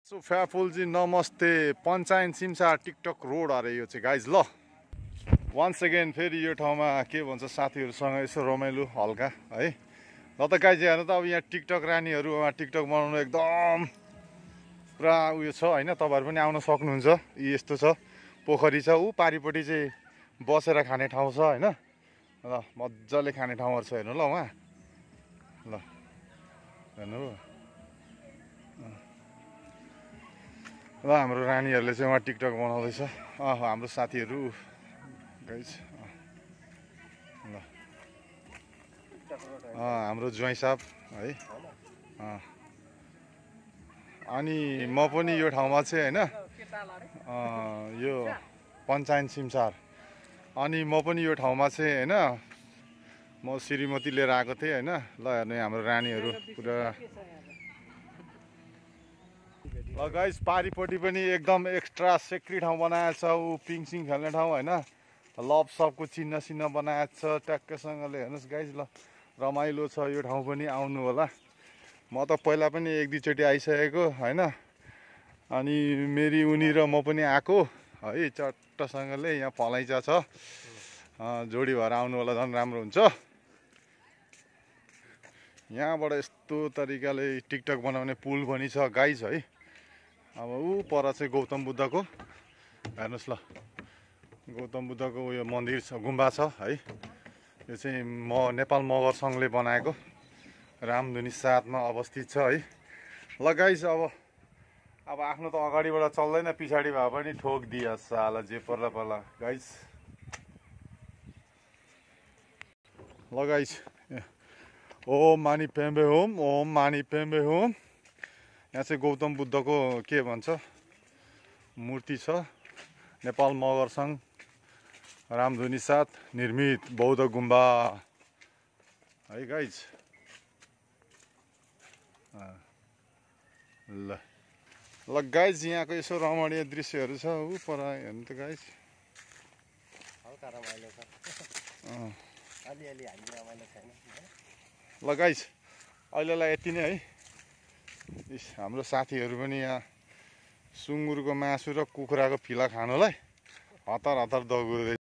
so फ्याफुलजी नमस्ते पञ्चायन Simsa TikTok road अरे यो चाहिँ गाइज ल वान्स अगेन फेरि यो ठाउँमा के भन्छ साथीहरूसँग यसो रमाइलो हल्का है ल त गाइज हेर्नु त अब यहाँ टिकटक रानीहरू टिकटक बनाउनु एकदम पुरा उयो छ होइन तपाईँहरू पनि आउन सक्नुहुन्छ यस्तो छ पोखरी छ ऊ पारिपट्टि चाहिँ बसेर खाने ठाउँ छ होइन ल मजाले खाने ठाउँहरू छ हेर्नु ल उहाँ ल हेर्नु ल हाम्रो रानीहरूले चाहिँ उहाँ टिकटक बनाउँदैछ हाम्रो साथीहरू गाइज ल हाम्रो ज्वाइँ साहब है अनि म पनि यो ठाउँमा चाहिँ होइन यो पञ्चायन सिमसार अनि म पनि यो ठाउँमा चाहिँ होइन म श्रीमती लिएर आएको थिएँ होइन ल हेर्नु हाम्रो रानीहरू पुरा ल गाइस पारिपट्टि पनि एकदम एक्स्ट्रा सेक्री ठाउँ बनाएको छ ऊ पिङसिङ खेल्ने ठाउँ होइन लभ सबको चिन्ह चिन्ह बनाएको छ ट्याक्कसँगले हेर्नुहोस् गाइस ल रमाइलो छ यो ठाउँ पनि आउनु होला म त पहिला पनि एक दुईचोटि आइसकेको होइन अनि मेरी उनी र म पनि आएको है चट्टसँगले यहाँ फलैँचा छ जोडी भएर आउनु होला झन् राम्रो हुन्छ यहाँबाट यस्तो तरिकाले टिकटक बनाउने पुल पनि छ गाइस है अब ऊ पर चाहिँ गौतम बुद्धको हेर्नुहोस् ल गौतम बुद्धको उयो मन्दिर छ गुम्बा छ है यो चाहिँ नेपाल मगर सङ्घले बनाएको रामधुनी 7 मा अवस्थित छ है ल गाइस अब आफ्नो त अगाडिबाट चल्दैन पछाडि भए पनि ठोक दिया साला जे पर्ला पर्ला गाइस ल गाइस ओम मानी पेम्बे होम यहाँ चाहिँ गौतम बुद्धको के भन्छ मूर्ति छ नेपाल मगर सङ्घ रामधुनी 7 निर्मित बौद्ध गुम्बा है गाइज ल गाइज यहाँको यसो रमणीय दृश्यहरू छ ऊ पर हेर्नु त गाइज ल गाइज अहिलेलाई यति नै है हाम्रो साथीहरू पनि यहाँ सुँगुरको मासु र कुखुराको फिला खानुलाई हतार दगुर्दै